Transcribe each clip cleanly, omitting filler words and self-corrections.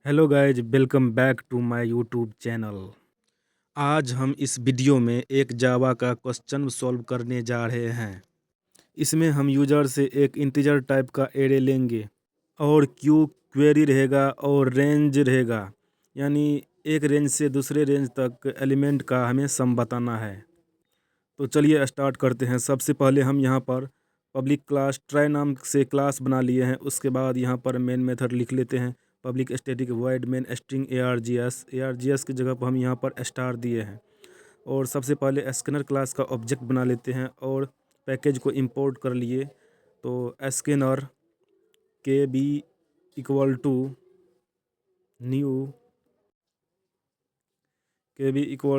Hello guys, welcome back to my YouTube channel. आज हम इस वीडियो में एक जावा का क्वेश्चन सॉल्व करने जा रहे हैं। इसमें हम यूजर से एक इंटीजर टाइप का एरे लेंगे और क्यू क्वेरी रहेगा और रेंज रहेगा, यानी एक रेंज से दूसरे रेंज तक एलिमेंट का हमें सम बताना है। तो चलिए स्टार्ट करते हैं। सबसे पहले हम यहाँ पर पब्लिक क्लास ट्राई नाम से क्लास बना लिए हैं। उसके बाद यहाँ पर मेन मेथड लिख लेते हैं, public static void main string args की जगह पर हम यहाँ पर स्टार दिए हैं। और सबसे पहले स्कैनर क्लास का ऑब्जेक्ट बना लेते हैं और पैकेज को इंपोर्ट कर लिए। तो स्कैनर के बी इक्वल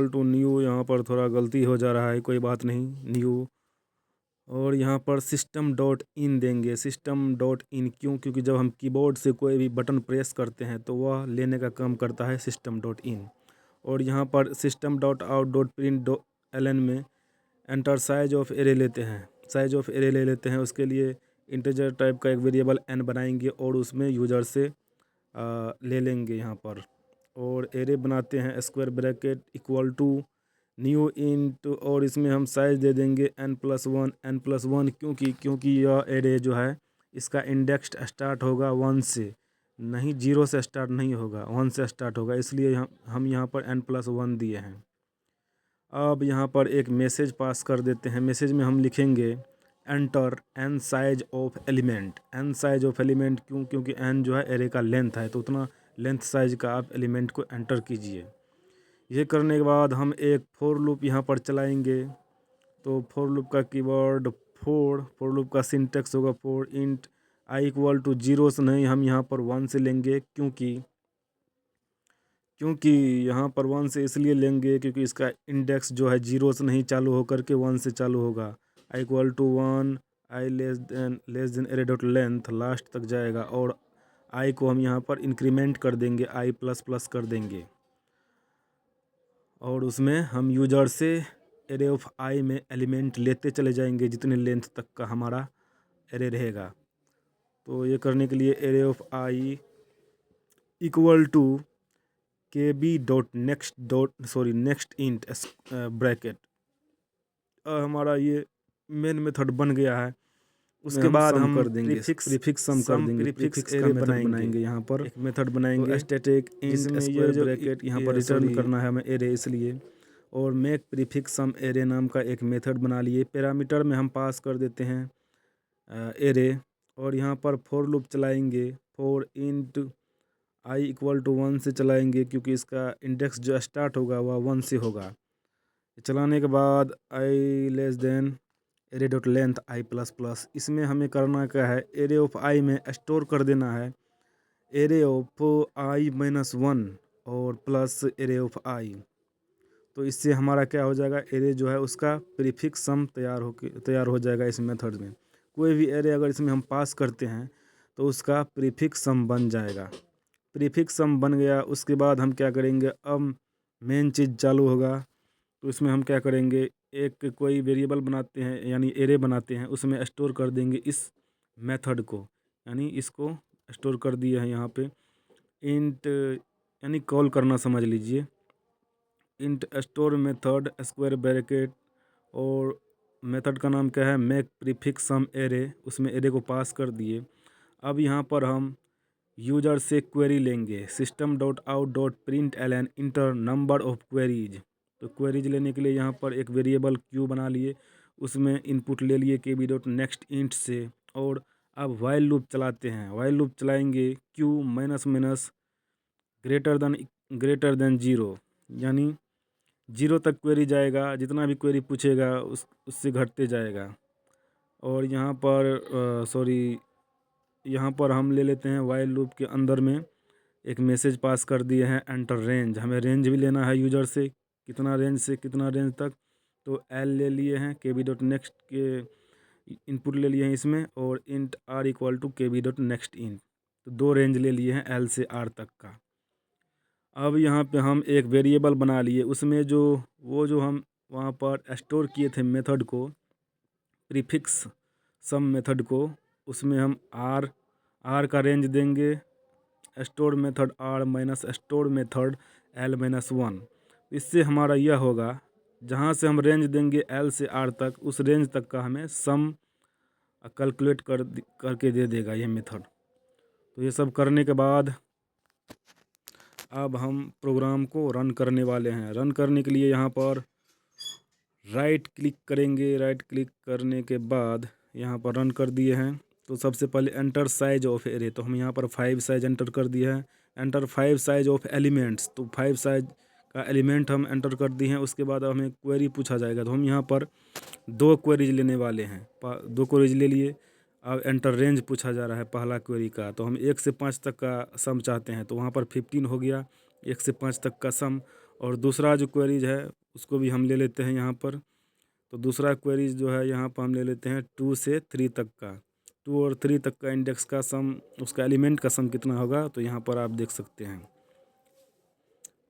टू न्यू यहाँ पर थोड़ा गलती हो जा रहा है, कोई बात नहीं, न्यू। और यहाँ पर सिस्टम डॉट इन देंगे। सिस्टम डॉट इन क्यों? क्योंकि जब हम कीबोर्ड से कोई भी बटन प्रेस करते हैं तो वह लेने का काम करता है सिस्टम डॉट इन। और यहाँ पर system dot out dot print L में एंटर साइज ऑफ एरे लेते हैं। साइज ऑफ एरे ले लेते हैं, उसके लिए इंटीजर टाइप का एक वेरिएबल एन बनाएंगे और उसमें यूजर से ले लेंगे यहाँ पर। और एरे बनाते हैं square bracket equal to new int, और इसमें हम साइज दे देंगे n+1 क्योंकि यह एरे जो है इसका इंडेक्स स्टार्ट होगा 1 से, नहीं 0 से स्टार्ट नहीं होगा, 1 से स्टार्ट होगा, इसलिए हम यहाँ पर n+1 दिए हैं। अब यहाँ पर एक मैसेज पास कर देते हैं। मैसेज में हम लिखेंगे enter n size of element. n size of element क्यों? क्योंकि n जो है एरे का लेंथ है, तो उतना लेंथ साइज का आप एलिमेंट को एंटर कीजिए। ये करने के बाद हम एक फॉर लूप यहाँ पर चलाएंगे। तो फॉर लूप का कीवर्ड फॉर लूप का सिंटेक्स होगा for int i equal to 0 से नहीं, हम यहाँ पर 1 से लेंगे। क्योंकि यहाँ पर 1 से इसलिए लेंगे क्योंकि इसका इंडेक्स जो है 0 से नहीं चालू होकर के 1 से चालू होगा। I equal to 1, I less than array dot length last तक जाएगा, और आई को हम यहाँ पर इंक्रीमेंट कर देंगे, आई प्लस प्लस कर देंगे। और उसमें हम यूजर से एरे ऑफ आई में एलिमेंट लेते चले जाएंगे जितने लेंथ तक का हमारा एरे रहेगा। तो ये करने के लिए array of I equal to K B dot next int bracket. हमारा ये मेन मेथड बन गया है। उसके बाद हम कर देंगे प्रीफिक्स सम कर देंगे। प्रीफिक्स का मेथड बनाएंगे, यहाँ पर एक मेथड बनाएंगे स्टैटिक इंट स्क्वायर ब्रैकेट, यहाँ पर रिटर्न करना है हमें एरे इसलिए। और मेक प्रीफिक्स सम एरे नाम का एक मेथड बना लिए। पैरामीटर में हम पास कर देते हैं एरे, और यहाँ पर फॉर लूप चलाएंगे। For int i equal to 1 से चलाएंगे क्योंकि इसका इंडेक्स जो स्टार्ट होगा वह 1 से होगा। चलाने के बाद I less than array dot length I plus plus, इसमें हमें करना क्या है, एरे ऑफ आई में स्टोर कर देना है एरे ऑफ i-1 और प्लस एरे ऑफ आई। तो इससे हमारा क्या हो जाएगा, एरे जो है उसका प्रीफिक्स सम तैयार हो जाएगा। इस मेथड में कोई भी एरे अगर इसमें हम पास करते हैं तो उसका प्रीफिक्स सम बन जाएगा। प्रीफिक्स सम बन गया, उसके बाद हम क्या करेंगे, अब मेन चीज़ चालू होगा। तो इसमें हम क्या करेंगे, एक कोई वेरिएबल बनाते हैं यानी एरे बनाते हैं, उसमें स्टोर कर देंगे इस मेथड को, यानी इसको स्टोर कर दिए हैं यहाँ पे। इंट यानी कॉल करना समझ लीजिए, int store method square bracket, और मेथड का नाम क्या है, मेक प्रीफिक्स सम एरे, उसमें एरे को पास कर दिए। अब यहाँ पर हम यूजर से क्वेरी लेंगे, system dot out dot print L N enter number of queries. तो क्वेरीज लेने के लिए यहाँ पर एक वेरिएबल क्यू बना लिए, उसमें इनपुट ले लिए के बी डॉट नेक्स्ट इंट से। और अब वाइल लूप चलाते हैं। वाइल लूप चलाएंगे क्यू माइनस ग्रेटर देन 0, यानी 0 तक क्वेरी जाएगा, जितना भी क्वेरी पूछेगा उससे घटते जाएगा। और यहाँ पर यहाँ पर हम ले लेते हैं वाइल लूप के अंदर में एक मैसेज पास कर दिए हैं एंटर रेंज। हमें रेंज भी लेना है यूजर से, कितना रेंज से कितना रेंज तक। तो एल ले लिए हैं, के बी डॉट नेक्स्ट के इनपुट ले लिए हैं इसमें, और int are equal to K B dot next int. तो 2 रेंज ले लिए हैं एल से आर तक का। अब यहाँ पे हम एक वेरिएबल बना लिए, उसमें जो हम वहाँ पर स्टोर किए थे मेथड को, प्रीफिक्स सम मेथड को, उसमें हम आर का रेंज देंगे store method R minus store method L minus 1। इससे हमारा यह होगा, जहाँ से हम रेंज देंगे एल से आर तक, उस रेंज तक का हमें सम कैलकुलेट करके दे देगा ये मेथड। तो ये सब करने के बाद अब हम प्रोग्राम को रन करने वाले हैं। रन करने के लिए यहाँ पर राइट क्लिक करेंगे। राइट क्लिक करने के बाद यहाँ पर रन कर दिए हैं। तो सबसे पहले एंटर साइज ऑफ एरे, तो हम यहाँ पर 5 साइज एंटर कर दिए हैं। एंटर 5 साइज ऑफ एलिमेंट्स, तो 5 साइज का एलिमेंट हम एंटर कर दिए हैं। उसके बाद हमें क्वेरी पूछा जाएगा, तो हम यहाँ पर 2 क्वेरीज लेने वाले हैं। 2 क्वेरीज ले लिए। अब एंटर रेंज पूछा जा रहा है पहला क्वेरी का, तो हम 1 से 5 तक का सम चाहते हैं, तो वहाँ पर 15 हो गया 1 से 5 तक का सम। और दूसरा जो क्वेरीज है उसको भी हम ले लेते हैं यहाँ पर। तो दूसरा क्वेरीज जो है यहाँ पर हम ले लेते हैं 2 से 3 तक का। 2 और 3 तक का इंडेक्स का सम, उसका एलिमेंट का सम कितना होगा, तो यहाँ पर आप देख सकते हैं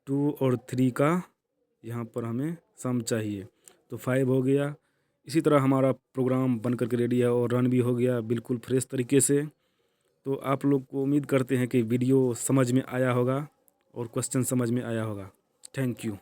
2 और 3 का यहाँ पर हमें सम चाहिए। तो 5 हो गया। इसी तरह हमारा प्रोग्राम बन करके रेडी है और रन भी हो गया बिल्कुल फ्रेश तरीके से। तो आप लोग को उम्मीद करते हैं कि वीडियो समझ में आया होगा और क्वेश्चन समझ में आया होगा। Thank you.